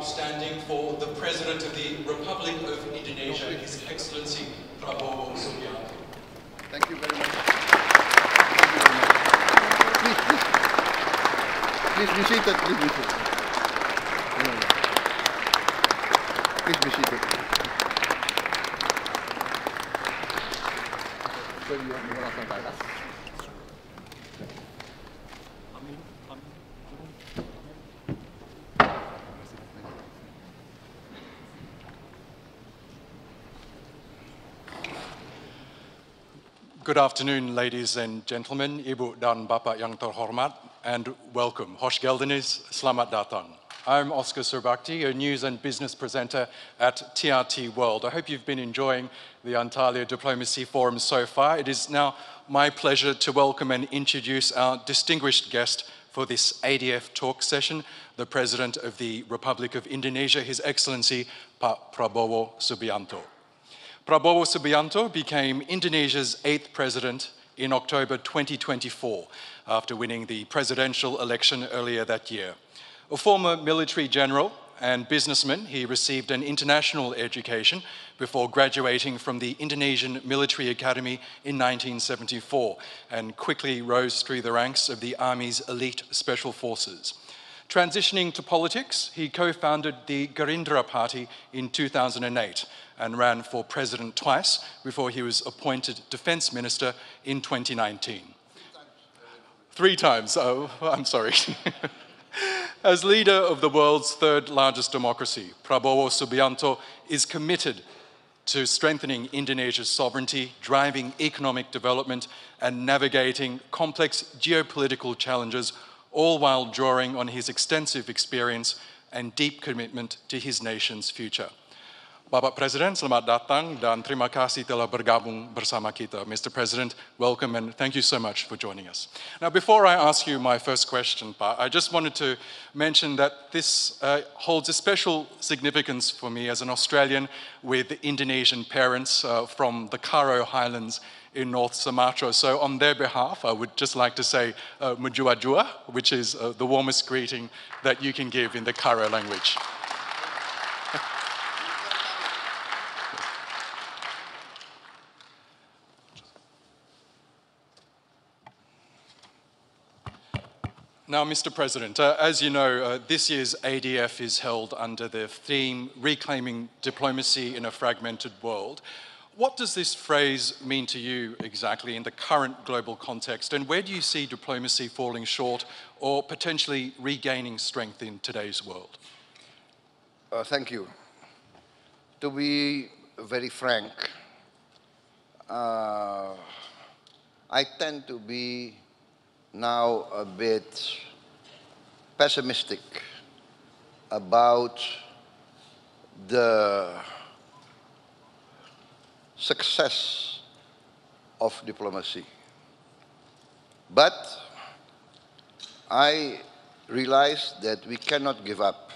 standing for the President of the Republic of Indonesia, His Excellency Prabowo Subianto. Thank you very much. Please be seated. Please be seated. Please be seated. Good afternoon, ladies and gentlemen, Ibu dan Bapak yang terhormat, and welcome. Hoş geldiniz, selamat datang. I'm Oscar Surbakti, a news and business presenter at TRT World. I hope you've been enjoying the Antalya Diplomacy Forum so far. It is now my pleasure to welcome and introduce our distinguished guest for this ADF talk session, the President of the Republic of Indonesia, His Excellency Pak Prabowo Subianto. Prabowo Subianto became Indonesia's 8th president in October 2024 after winning the presidential election earlier that year. A former military general and businessman, he received an international education before graduating from the Indonesian Military Academy in 1974 and quickly rose through the ranks of the Army's elite special forces. Transitioning to politics, he co-founded the Gerindra Party in 2008 and ran for president twice before he was appointed defense minister in 2019. Three times, oh, I'm sorry. As leader of the world's third largest democracy, Prabowo Subianto is committed to strengthening Indonesia's sovereignty, driving economic development, and navigating complex geopolitical challenges, all while drawing on his extensive experience and deep commitment to his nation's future. Bapak Presiden, selamat datang dan terima kasih telah bergabung bersama kita. Mr. President, welcome and thank you so much for joining us. Now, before I ask you my first question, Pak, I just wanted to mention that this holds a special significance for me as an Australian with Indonesian parents from the Karo Highlands in North Sumatra. So on their behalf, I would just like to say Mujua Jua, which is the warmest greeting that you can give in the Karo language. Now, Mr. President, as you know, this year's ADF is held under the theme Reclaiming Diplomacy in a Fragmented World. What does this phrase mean to you exactly in the current global context, and where do you see diplomacy falling short or potentially regaining strength in today's world? Thank you. To be very frank, I tend to be now a bit pessimistic about the success of diplomacy. But I realize that we cannot give up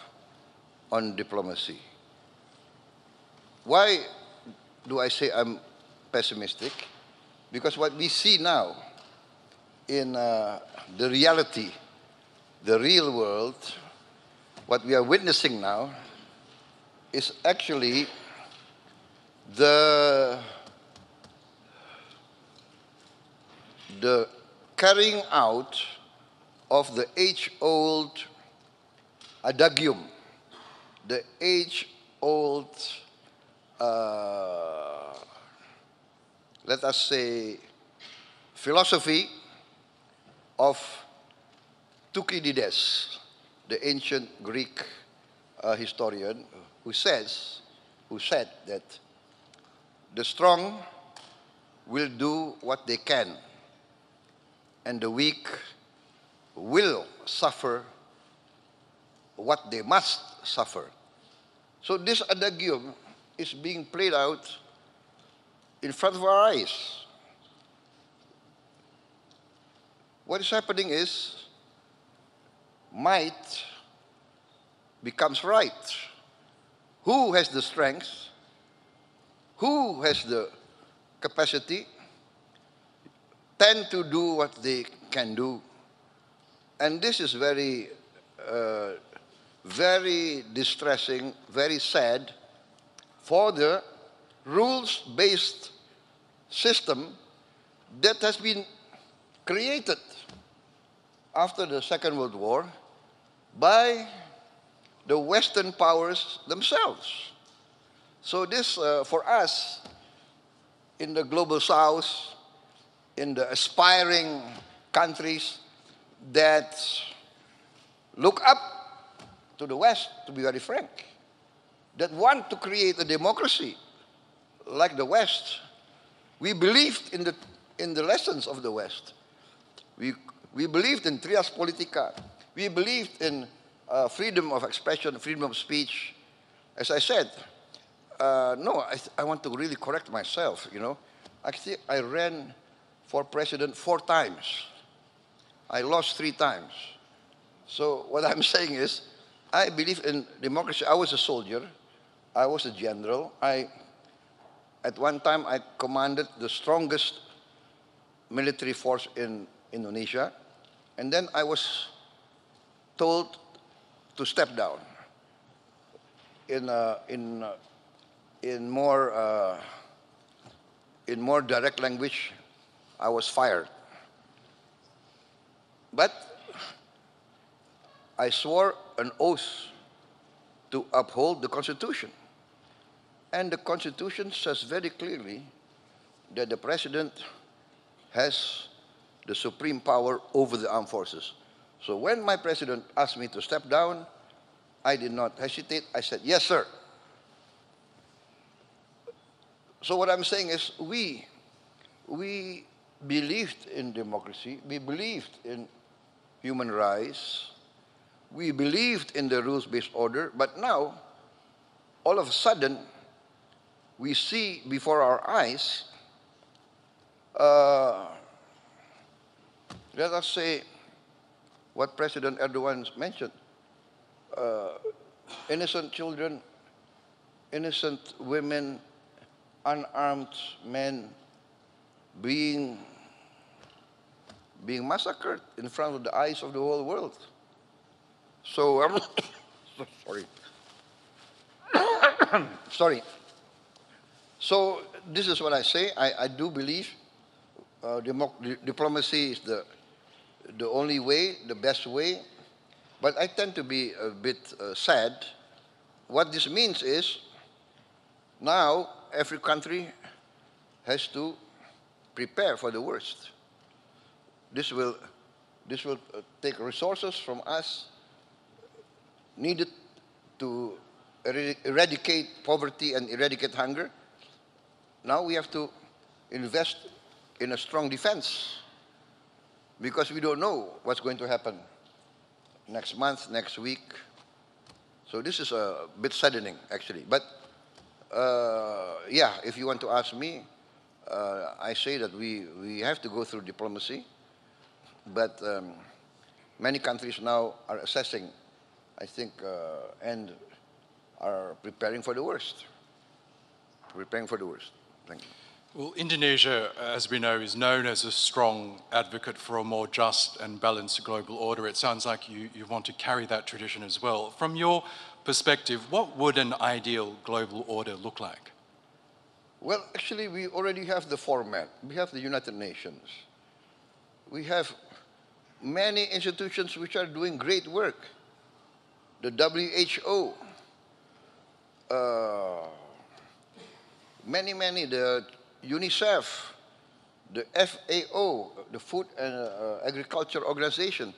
on diplomacy. Why do I say I'm pessimistic? Because what we see now in the reality, the real world, what we are witnessing now is actually the carrying out of the age-old adagium, the age-old, let us say, philosophy of Thucydides, the ancient Greek historian, who said that the strong will do what they can, and the weak will suffer what they must suffer. So this adagium is being played out in front of our eyes. What is happening is might becomes right. Who has the strength? Who has the capacity? Tend to do what they can do. And this is very very distressing, very sad for the rules-based system that has been created after the Second World War by the Western powers themselves. So this, for us, in the global South, in the aspiring countries that look up to the West, to be very frank, that want to create a democracy like the West. We believed in the lessons of the West. We believed in trias politica. We believed in freedom of expression, freedom of speech. As I said, no, I want to really correct myself, you know. Actually, I ran for president 4 times. I lost 3 times. So what I'm saying is, I believe in democracy. I was a soldier. I was a general. At one time, I commanded the strongest military force in Indonesia. And then I was told to step down. In more direct language, I was fired. But I swore an oath to uphold the Constitution. And the Constitution says very clearly that the President has the supreme power over the armed forces. So when my President asked me to step down, I did not hesitate. I said, yes, sir. So what I'm saying is we believed in democracy. We believed in human rights. We believed in the rules-based order. But now, all of a sudden, we see before our eyes, let us say what President Erdogan mentioned, innocent children, innocent women, unarmed men being massacred in front of the eyes of the whole world. So, sorry. Sorry. So this is what I say. I do believe diplomacy is the only way, the best way. But I tend to be a bit sad. What this means is now every country has to prepare for the worst. This will take resources from us needed to eradicate poverty and eradicate hunger. Now we have to invest in a strong defense because we don't know what's going to happen next month, next week. So this is a bit saddening, actually. But yeah, if you want to ask me, I say that we have to go through diplomacy, but many countries now are assessing, I think, and are preparing for the worst. Preparing for the worst. Thank you. Well, Indonesia, as we know, is known as a strong advocate for a more just and balanced global order. It sounds like you want to carry that tradition as well. From your perspective, what would an ideal global order look like? Well, actually, we already have the format. We have the United Nations. We have many institutions which are doing great work. The WHO, many, the UNICEF, the FAO, the Food and Agriculture Organization,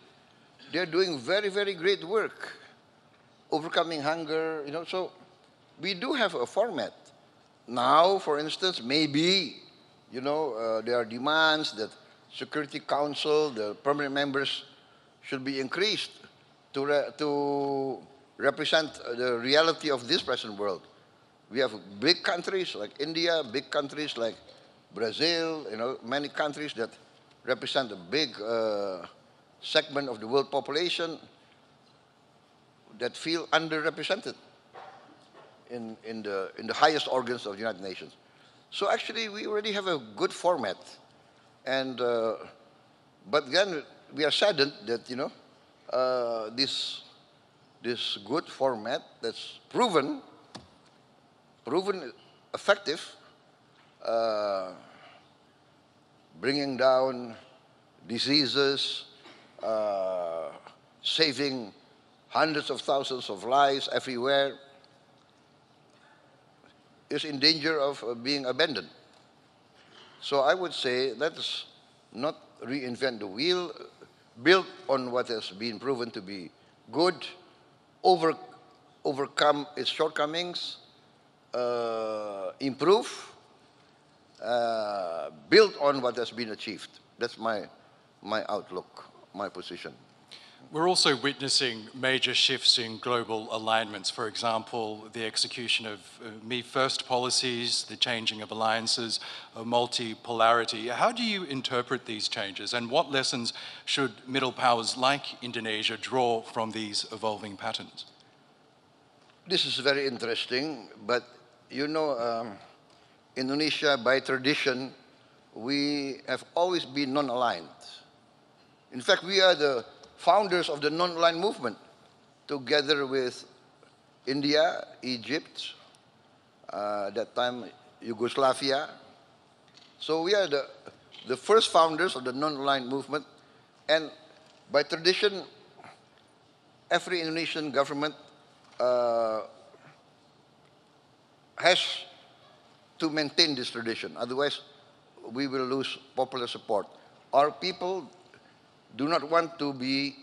they're doing very, very great work, overcoming hunger, you know. So we do have a format. Now, for instance, maybe, you know, there are demands that Security Council, the permanent members, should be increased to represent the reality of this present world. We have big countries like India, big countries like Brazil, you know, many countries that represent a big segment of the world population that feel underrepresented in the highest organs of the United Nations. So actually, we already have a good format, and but then we are saddened that, you know, this this good format that's proven effective, bringing down diseases, saving hundreds of thousands of lives everywhere, is in danger of being abandoned. So I would say let's not reinvent the wheel, build on what has been proven to be good, overcome its shortcomings, improve, build on what has been achieved. That's my outlook, my position. We're also witnessing major shifts in global alignments. For example, the execution of Me First policies, the changing of alliances, multipolarity. How do you interpret these changes, and what lessons should middle powers like Indonesia draw from these evolving patterns? This is very interesting, but you know, Indonesia, by tradition, we have always been non-aligned. In fact, we are the founders of the non-aligned movement, together with India, Egypt, that time Yugoslavia. So we are the first founders of the non-aligned movement, and by tradition, every Indonesian government has to maintain this tradition. Otherwise, we will lose popular support. Our people do not want to be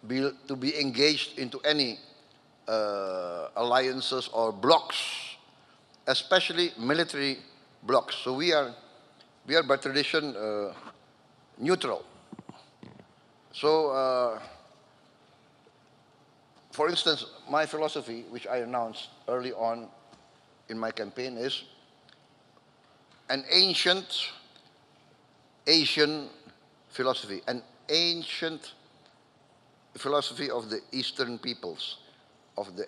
engaged into any alliances or blocs, especially military blocs. So we are by tradition neutral. So, for instance, my philosophy, which I announced early on in my campaign, is an ancient Asian philosophy, an ancient philosophy of the Eastern peoples, of the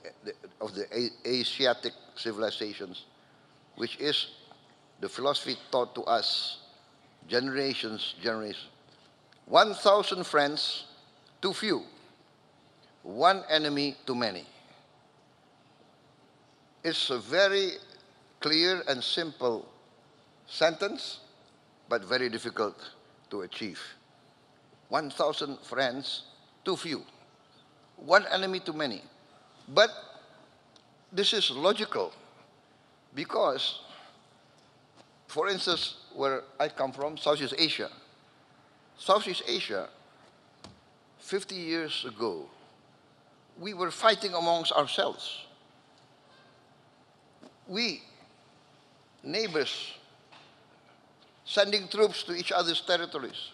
Asiatic civilizations, which is the philosophy taught to us generations. 1,000 friends too few, one enemy too many. It's a very clear and simple sentence, but very difficult to achieve. 1,000 friends too few, one enemy too many. But this is logical because, for instance, where I come from, Southeast Asia, 50 years ago, we were fighting amongst ourselves. We, neighbors, sending troops to each other's territories,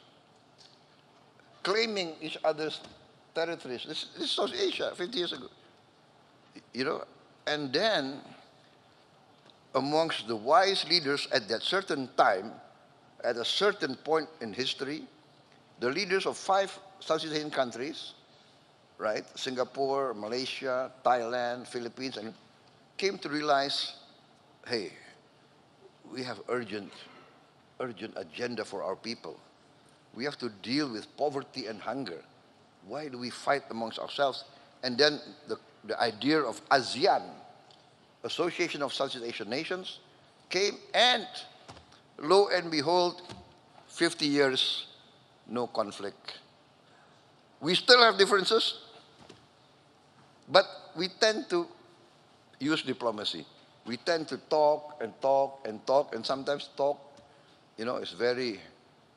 claiming each other's territories. This is South Asia 50 years ago. You know, and then amongst the wise leaders at that certain time, at a certain point in history, the leaders of 5 Southeast Asian countries, right, Singapore, Malaysia, Thailand, Philippines, and came to realize, hey, we have urgent agenda for our people. We have to deal with poverty and hunger. Why do we fight amongst ourselves? And then the idea of ASEAN, Association of Southeast Asian Nations, came, and lo and behold, 50 years, no conflict. We still have differences, but we tend to use diplomacy. We tend to talk and talk and talk, and sometimes talk, you know, is very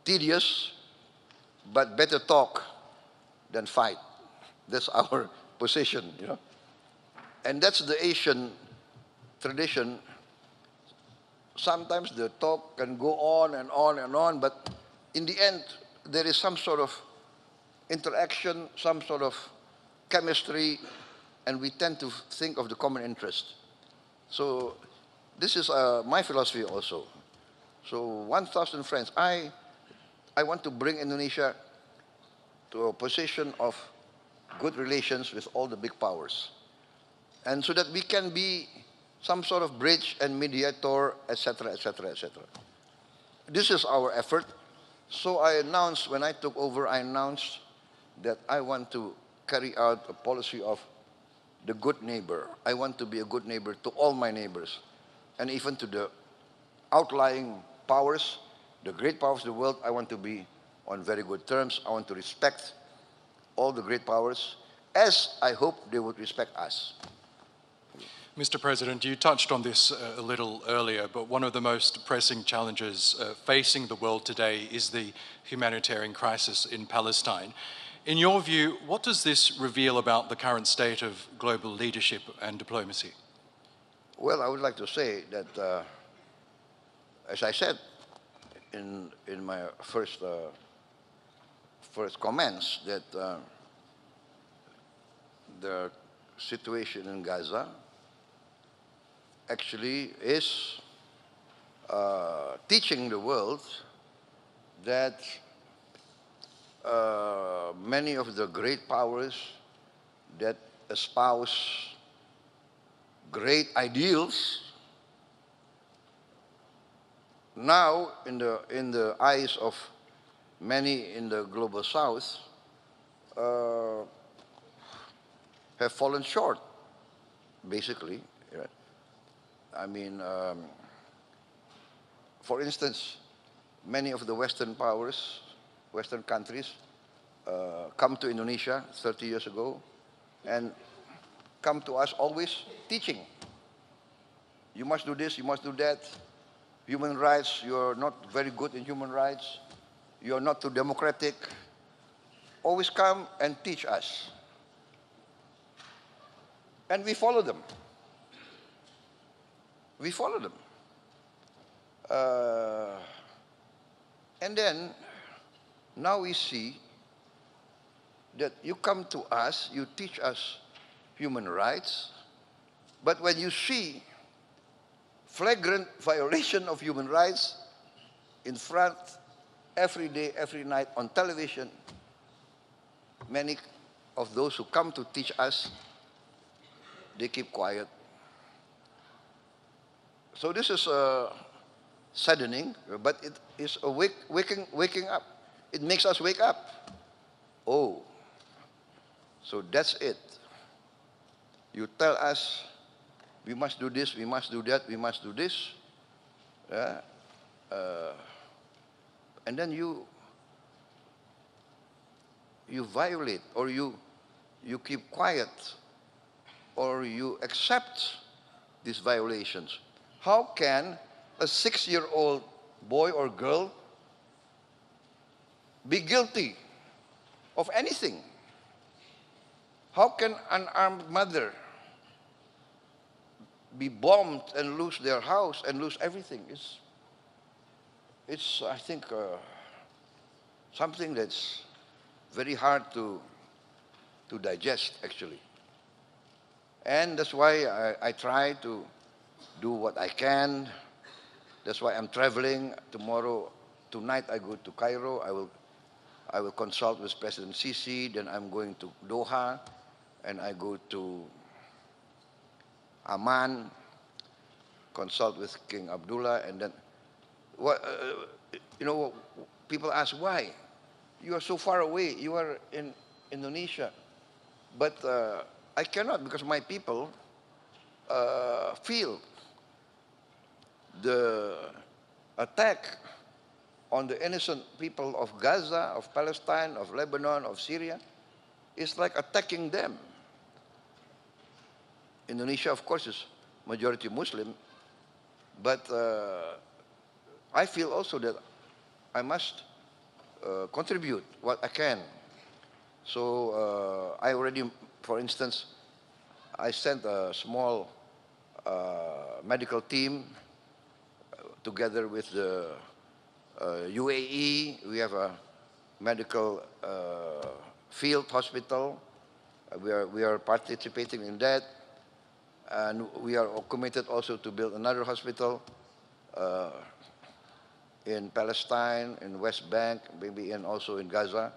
tedious, but better talk than fight. That's our position, you know. And that's the Asian tradition. Sometimes the talk can go on and on and on, but in the end, there is some sort of interaction, some sort of chemistry, and we tend to think of the common interest. So this is my philosophy also. So 1,000 friends. I want to bring Indonesia to a position of good relations with all the big powers, and so that we can be some sort of bridge and mediator, etc., etc., etc. This is our effort. So I announced, when I took over, I announced that I want to carry out a policy of the good neighbor. I want to be a good neighbor to all my neighbors, and even to the outlying powers, the great powers of the world. I want to be on very good terms. I want to respect all the great powers, as I hope they would respect us. Mr. President, you touched on this a little earlier, but one of the most pressing challenges facing the world today is the humanitarian crisis in Palestine. In your view, what does this reveal about the current state of global leadership and diplomacy? Well, I would like to say that, as I said in my first comments, that the situation in Gaza actually is teaching the world that many of the great powers that espouse great ideals now, in the eyes of many in the global south, have fallen short, basically. I mean, for instance, many of the Western powers, Western countries, come to Indonesia 30 years ago and come to us always teaching. You must do this, you must do that. Human rights, you're not very good in human rights. You're not too democratic. Always come and teach us. And we follow them. We follow them. And then, now we see that you come to us, you teach us human rights, but when you see flagrant violation of human rights in front, every day, every night on television, many of those who come to teach us, they keep quiet. So this is saddening, but it is a waking up. It makes us wake up. Oh, so that's it. You tell us, we must do this, we must do that, we must do this. And then you violate, or you keep quiet, or you accept these violations. How can a 6-year-old boy or girl be guilty of anything? How can an armed mother be bombed and lose their house and lose everything? It's I think, something that's very hard to digest, actually. And that's why I try to do what I can. That's why I'm traveling tomorrow. Tonight I go to Cairo. I will consult with President Sisi. Then I'm going to Doha, and I go to Amman, consult with King Abdullah, and then people ask why. You are so far away. You are in Indonesia, but I cannot, because my people feel the attack on the innocent people of Gaza, of Palestine, of Lebanon, of Syria, is like attacking them. Indonesia, of course, is majority Muslim, but I feel also that I must contribute what I can. So I already, for instance, I sent a small medical team together with the UAE. We have a medical field hospital. We are participating in that. And we are committed also to build another hospital in Palestine, in West Bank, maybe also in Gaza.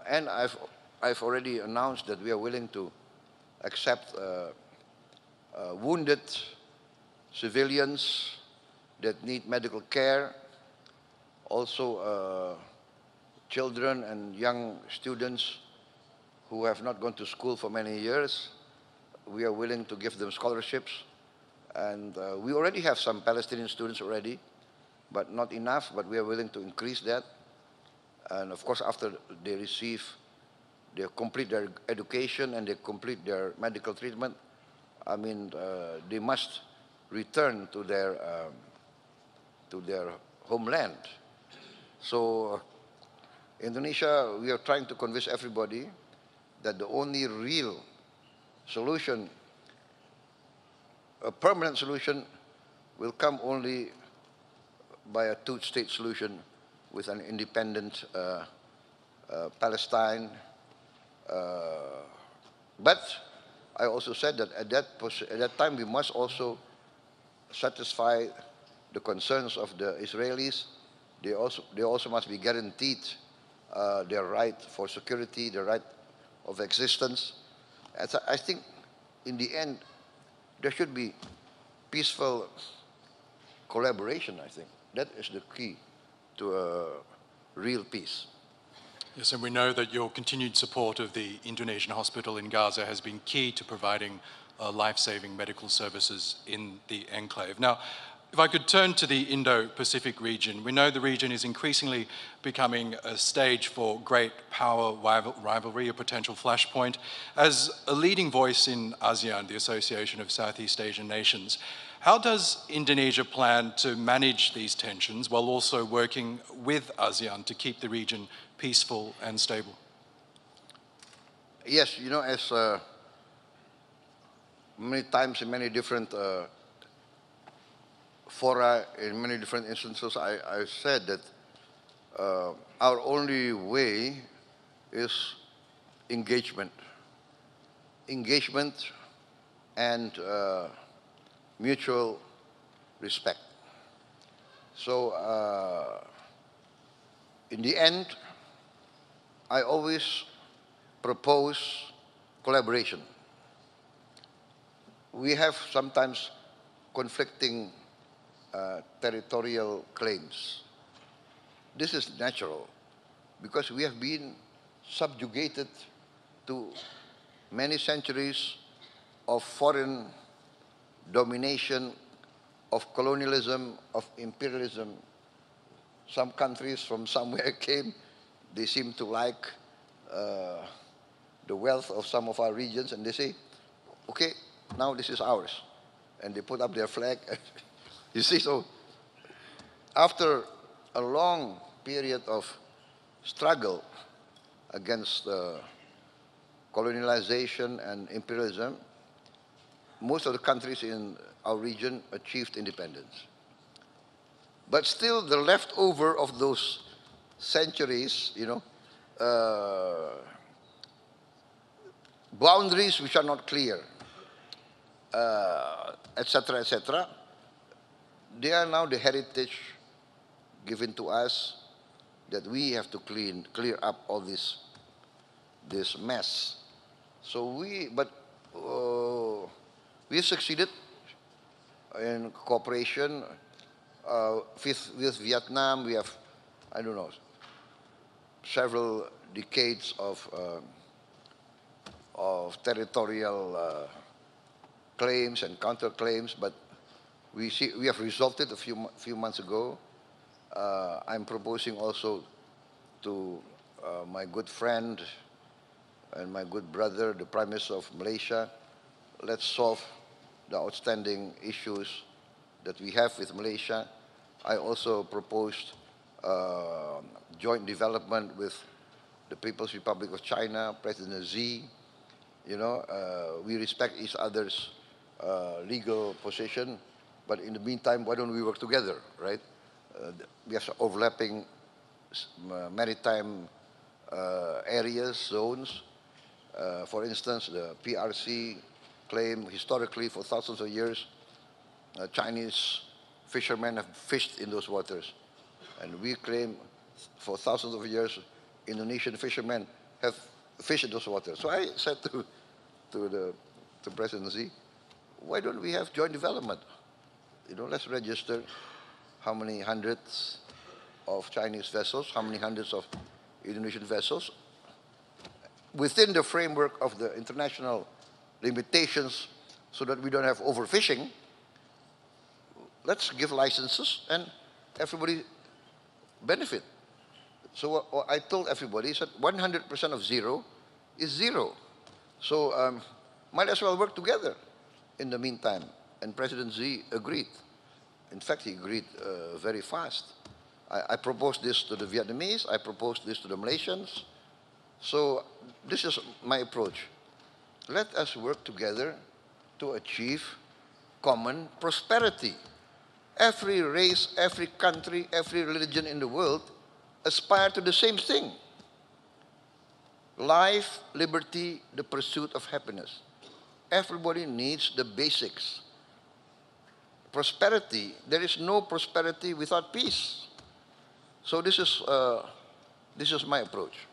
And I've already announced that we are willing to accept wounded civilians that need medical care, also children and young students who have not gone to school for many years. We are willing to give them scholarships. And we already have some Palestinian students already, but not enough, but we are willing to increase that. And of course, after they complete their education and they complete their medical treatment, I mean, they must return to their homeland. So Indonesia, we are trying to convince everybody that the only real solution, a permanent solution, will come only by a two-state solution with an independent Palestine. But I also said that at that time we must also satisfy the concerns of the Israelis. They also must be guaranteed their right for security, their right of existence. And so I think in the end there should be peaceful collaboration, I think. That is the key to a real peace. Yes, and we know that your continued support of the Indonesian hospital in Gaza has been key to providing life-saving medical services in the enclave. Now, if I could turn to the Indo-Pacific region, we know the region is increasingly becoming a stage for great power rivalry, a potential flashpoint. As a leading voice in ASEAN, the Association of Southeast Asian Nations, how does Indonesia plan to manage these tensions while also working with ASEAN to keep the region peaceful and stable? Yes, you know, as many times in many different fora, in many different instances, I said that our only way is engagement. Engagement and mutual respect. So in the end, I always propose collaboration. We have sometimes conflicting territorial claims. This is natural because we have been subjugated to many centuries of foreign domination, of colonialism, of imperialism. Some countries from somewhere came. They seem to like the wealth of some of our regions, and they say, okay, now this is ours. And they put up their flag. You see, so after a long period of struggle against colonialization and imperialism, most of the countries in our region achieved independence. But still, the leftover of those centuries, you know, boundaries which are not clear, etc., etc., they are now the heritage given to us that we have to clear up all this mess. So we succeeded in cooperation with Vietnam. We have, I don't know, several decades of territorial claims and counterclaims, but we have resolved it a few months ago. I'm proposing also to my good friend and my good brother, the Prime Minister of Malaysia, let's solve the outstanding issues that we have with Malaysia. I also proposed joint development with the People's Republic of China, President Xi. You know, we respect each other's legal position, but in the meantime, why don't we work together, right? We have overlapping maritime areas, zones. For instance, the PRC claim historically for thousands of years, Chinese fishermen have fished in those waters. And we claim for thousands of years, Indonesian fishermen have fished in those waters. So I said to President Xi, why don't we have joint development? You know, let's register how many hundreds of Chinese vessels, how many hundreds of Indonesian vessels, within the framework of the international limitations so that we don't have overfishing, let's give licenses and everybody benefit. So what I told everybody is that 100% of zero is zero. So might as well work together in the meantime. And President Xi agreed. In fact, he agreed very fast. I proposed this to the Vietnamese, I proposed this to the Malaysians. So this is my approach. Let us work together to achieve common prosperity. Every race, every country, every religion in the world aspire to the same thing. Life, liberty, the pursuit of happiness. Everybody needs the basics. Prosperity, there is no prosperity without peace. So this is my approach.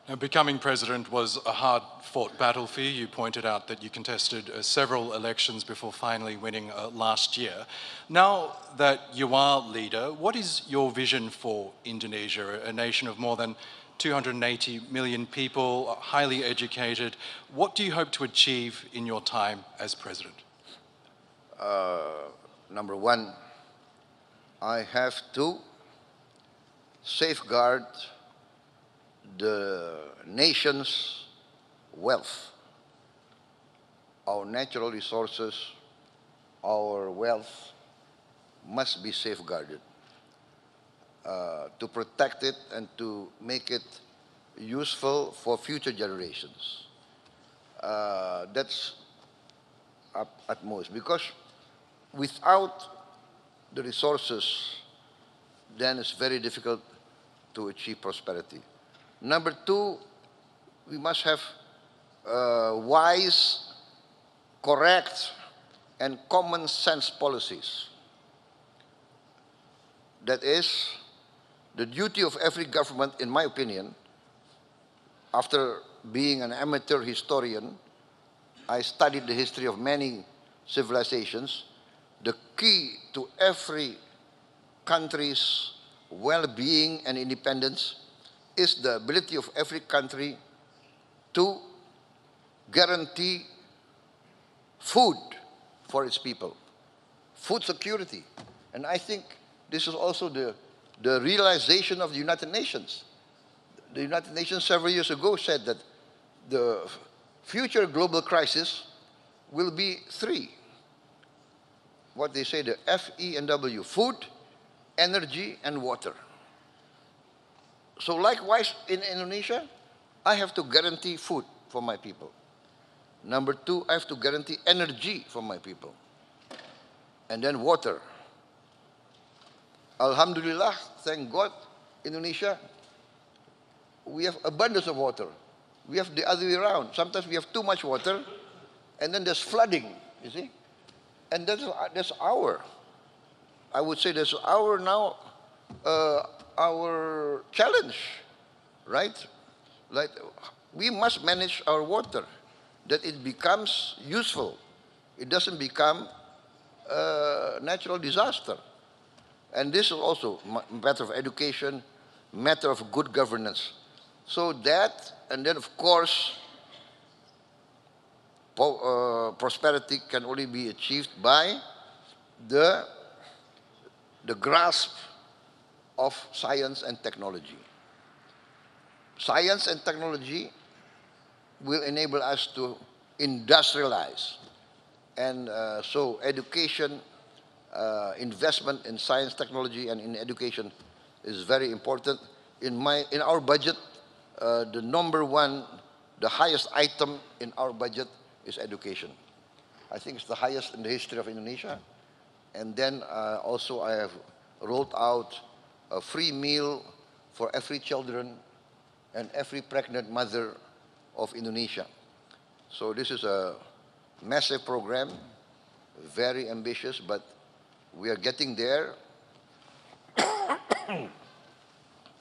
Now, becoming president was a hard-fought battle for you. You pointed out that you contested several elections before finally winning last year. Now that you are leader, what is your vision for Indonesia, a nation of more than 280 million people, highly educated? What do you hope to achieve in your time as president? Number one, I have to safeguard the nation's wealth. Our natural resources, our wealth must be safeguarded. To protect it and to make it useful for future generations. That's at most, because without the resources, then it's very difficult to achieve prosperity. Number two, we must have wise, correct, and common sense policies. That is the duty of every government, in my opinion. After being an amateur historian, I studied the history of many civilizations. The key to every country's well-being and independence is the ability of every country to guarantee food for its people, food security. And I think this is also the realization of the United Nations. The United Nations several years ago said that the future global crisis will be three. What they say, the F, E, and W: food, energy, and water. So likewise, in Indonesia, I have to guarantee food for my people. Number two, I have to guarantee energy for my people. And then water. Alhamdulillah, thank God, Indonesia, we have abundance of water. We have the other way around. Sometimes we have too much water, and then there's flooding, you see? And that's I would say that's our challenge, right? Like, we must manage our water, that it becomes useful. It doesn't become a natural disaster. And this is also a matter of education, matter of good governance. So that, and then of course, prosperity can only be achieved by the grasp of science and technology. Science and technology will enable us to industrialize. And so education, investment in science, technology, and in education is very important. In our budget, the number one, the highest item in our budget is education. I think it's the highest in the history of Indonesia. And then also I have rolled out a free meal for every children and every pregnant mother of Indonesia. So this is a massive program, very ambitious, but we are getting there.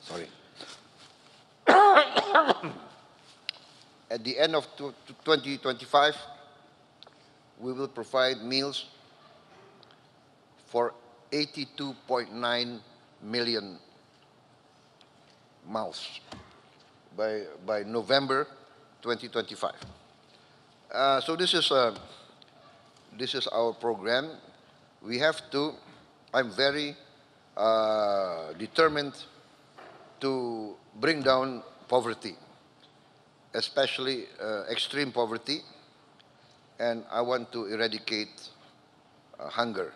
Sorry. At the end of 2025, we will provide meals for 82.9 million mouths. By November 2025. So this is our program. We have to. I'm very determined to bring down poverty, especially extreme poverty, and I want to eradicate hunger.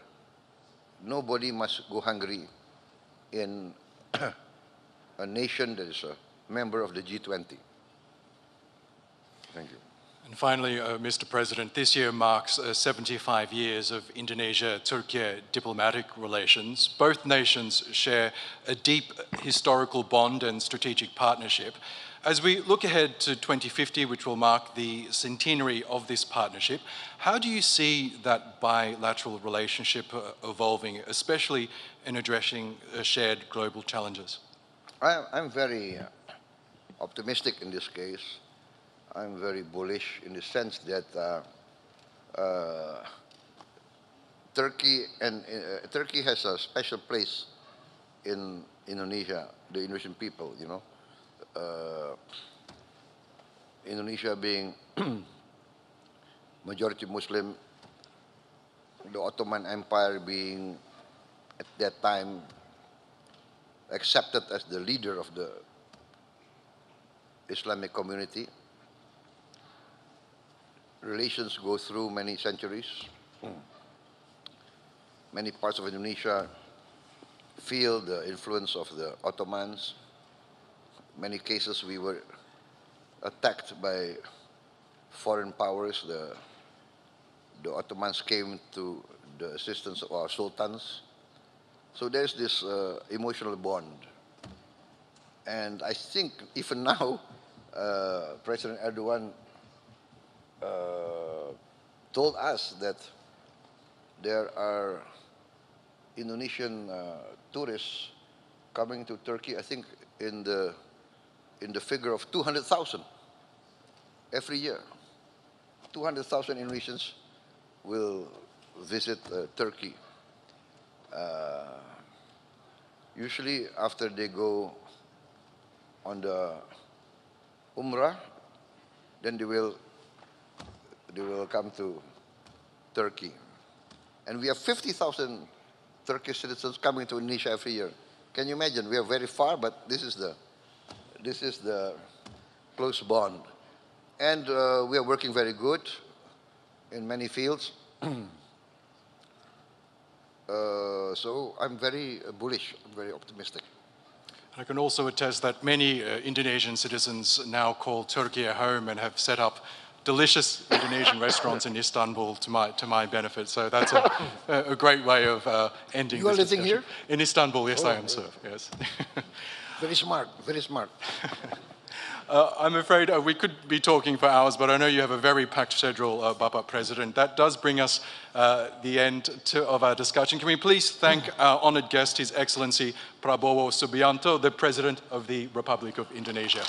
Nobody must go hungry in a nation that is a member of the G20. Thank you. And finally, Mr. President, this year marks 75 years of Indonesia-Turkiye diplomatic relations. Both nations share a deep historical bond and strategic partnership. As we look ahead to 2050, which will mark the centenary of this partnership, how do you see that bilateral relationship evolving, especially in addressing shared global challenges? I'm very optimistic in this case. I'm very bullish in the sense that Turkey has a special place in Indonesia, the Indonesian people, you know. Indonesia being majority Muslim, the Ottoman Empire being at that time accepted as the leader of the Islamic community. Relations go through many centuries. Many parts of Indonesia feel the influence of the Ottomans. Many cases we were attacked by foreign powers. The Ottomans came to the assistance of our sultans. So there's this emotional bond. And I think even now, President Erdogan told us that there are Indonesian tourists coming to Turkey, I think in the figure of 200,000 every year. 200,000 Indonesians will visit Turkey. Usually after they go on the Umrah, then they will come to Turkey. And we have 50,000 Turkish citizens coming to Indonesia every year. Can you imagine? We are very far, but this is the close bond. And we are working very good in many fields. So I'm very bullish, I'm very optimistic. I can also attest that many Indonesian citizens now call Turkey home and have set up delicious Indonesian restaurants in Istanbul to my benefit. So that's a great way of ending You are this living discussion. here? In Istanbul, yes, I am, sir. Yes. Very smart, very smart. I'm afraid we could be talking for hours, but I know you have a very packed schedule, Bapak President. That does bring us the end of our discussion. Can we please thank our honored guest, His Excellency Prabowo Subianto, the President of the Republic of Indonesia.